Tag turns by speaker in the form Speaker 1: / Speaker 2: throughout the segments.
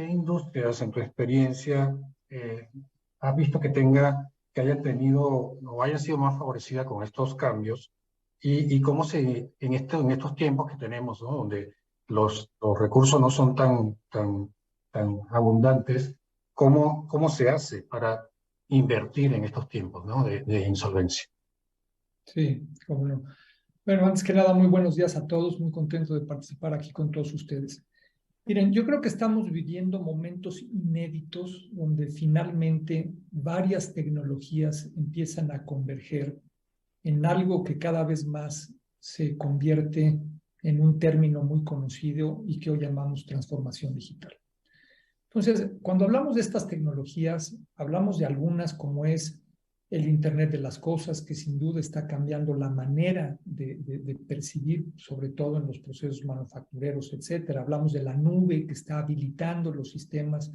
Speaker 1: ¿qué industrias en tu experiencia eh, has visto que haya tenido o haya sido más favorecida con estos cambios? Y cómo en estos tiempos que tenemos, ¿no? Donde los recursos no son tan abundantes, ¿cómo se hace para invertir en estos tiempos, ¿no? De insolvencia?
Speaker 2: Sí, cómo no. Bueno, antes que nada, muy buenos días a todos. Muy contento de participar aquí con todos ustedes. Miren, yo creo que estamos viviendo momentos inéditos donde finalmente varias tecnologías empiezan a converger en algo que cada vez más se convierte en un término muy conocido y que hoy llamamos transformación digital. Entonces, cuando hablamos de estas tecnologías, hablamos de algunas como es el Internet de las cosas, que sin duda está cambiando la manera de percibir, sobre todo en los procesos manufactureros, etcétera. Hablamos de la nube, que está habilitando los sistemas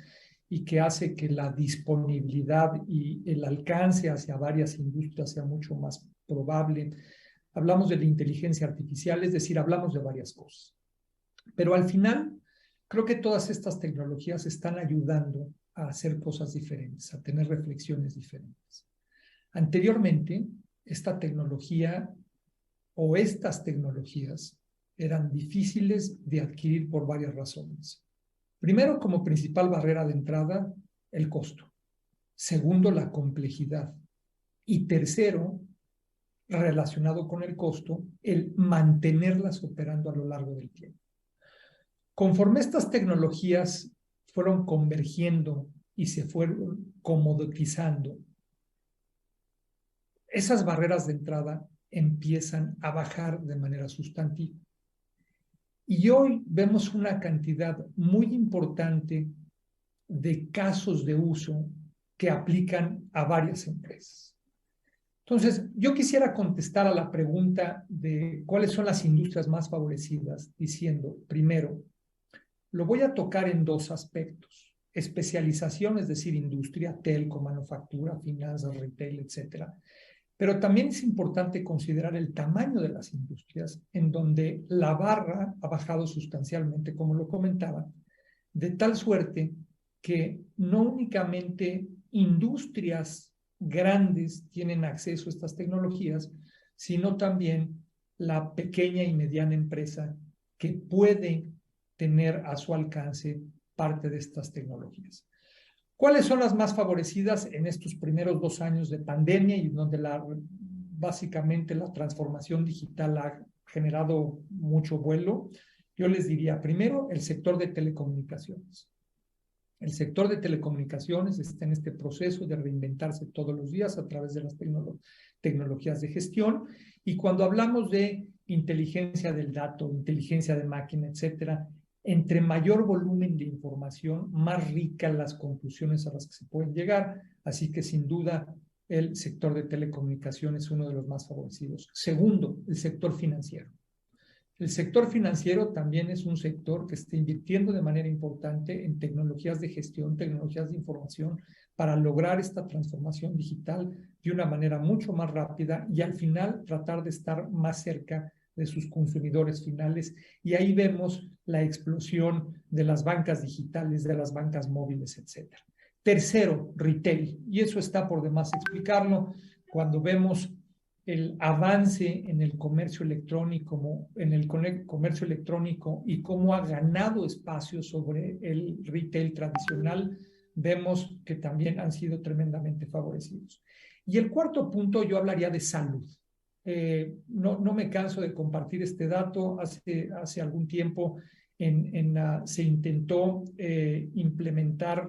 Speaker 2: y que hace que la disponibilidad y el alcance hacia varias industrias sea mucho más probable. Hablamos de la inteligencia artificial, es decir, hablamos de varias cosas. Pero al final, creo que todas estas tecnologías están ayudando a hacer cosas diferentes, a tener reflexiones diferentes. Anteriormente, esta tecnología o estas tecnologías eran difíciles de adquirir por varias razones. Primero, como principal barrera de entrada, el costo. Segundo, la complejidad. Y tercero, relacionado con el costo, el mantenerlas operando a lo largo del tiempo. Conforme estas tecnologías fueron convergiendo y se fueron comoditizando, esas barreras de entrada empiezan a bajar de manera sustantiva. Y hoy vemos una cantidad muy importante de casos de uso que aplican a varias empresas. Entonces, yo quisiera contestar a la pregunta de cuáles son las industrias más favorecidas, diciendo, primero, lo voy a tocar en dos aspectos. Especialización, es decir, industria, telco, manufactura, finanzas, retail, etcétera. Pero también es importante considerar el tamaño de las industrias, en donde la barra ha bajado sustancialmente, como lo comentaba, de tal suerte que no únicamente industrias grandes tienen acceso a estas tecnologías, sino también la pequeña y mediana empresa que puede tener a su alcance parte de estas tecnologías. ¿Cuáles son las más favorecidas en estos primeros 2 años de pandemia y donde básicamente la transformación digital ha generado mucho vuelo? Yo les diría, primero, el sector de telecomunicaciones. El sector de telecomunicaciones está en este proceso de reinventarse todos los días a través de las tecnologías de gestión. Y cuando hablamos de inteligencia del dato, inteligencia de máquina, etcétera, entre mayor volumen de información, más ricas las conclusiones a las que se pueden llegar. Así que sin duda el sector de telecomunicaciones es uno de los más favorecidos. Segundo, el sector financiero. El sector financiero también es un sector que está invirtiendo de manera importante en tecnologías de gestión, tecnologías de información, para lograr esta transformación digital de una manera mucho más rápida y al final tratar de estar más cerca de sus consumidores finales. Y ahí vemos la explosión de las bancas digitales, de las bancas móviles, etcétera. Tercero, retail. Y eso está por demás explicarlo cuando vemos el avance en el comercio electrónico, y cómo ha ganado espacio sobre el retail tradicional, vemos que también han sido tremendamente favorecidos. Y el cuarto punto, yo hablaría de salud. No me canso de compartir este dato. Hace algún tiempo se intentó implementar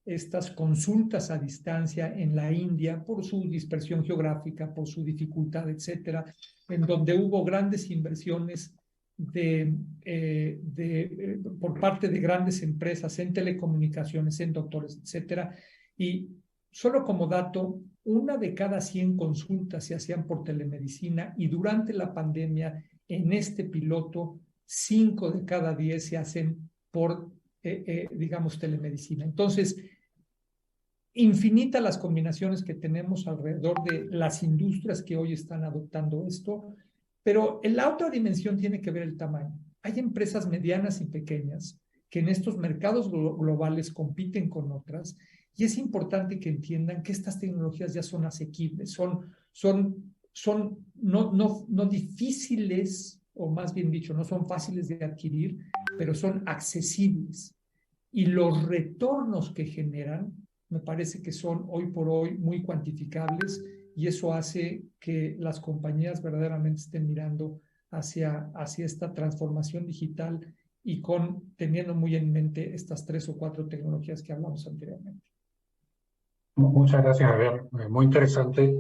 Speaker 2: estas consultas a distancia en la India por su dispersión geográfica, por su dificultad, etcétera, en donde hubo grandes inversiones por parte de grandes empresas en telecomunicaciones, en doctores, etcétera. Y solo como dato, 1 de cada 100 consultas se hacían por telemedicina y durante la pandemia, en este piloto, 5 de cada 10 se hacen por digamos, telemedicina. Entonces, infinitas las combinaciones que tenemos alrededor de las industrias que hoy están adoptando esto, pero en la otra dimensión tiene que ver el tamaño. Hay empresas medianas y pequeñas que en estos mercados globales compiten con otras, y es importante que entiendan que estas tecnologías ya son asequibles, son no difíciles, o más bien dicho, no son fáciles de adquirir, pero son accesibles. Y los retornos que generan, me parece que son hoy por hoy muy cuantificables, y eso hace que las compañías verdaderamente estén mirando hacia esta transformación digital y teniendo muy en mente estas 3 o 4 tecnologías que hablamos anteriormente.
Speaker 1: Muchas gracias, Javier. Muy interesante.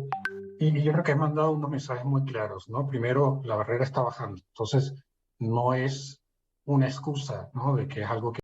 Speaker 1: Y yo creo que has mandado unos mensajes muy claros, ¿no? Primero, la barrera está bajando. Entonces, no es una excusa, ¿no? De que es algo que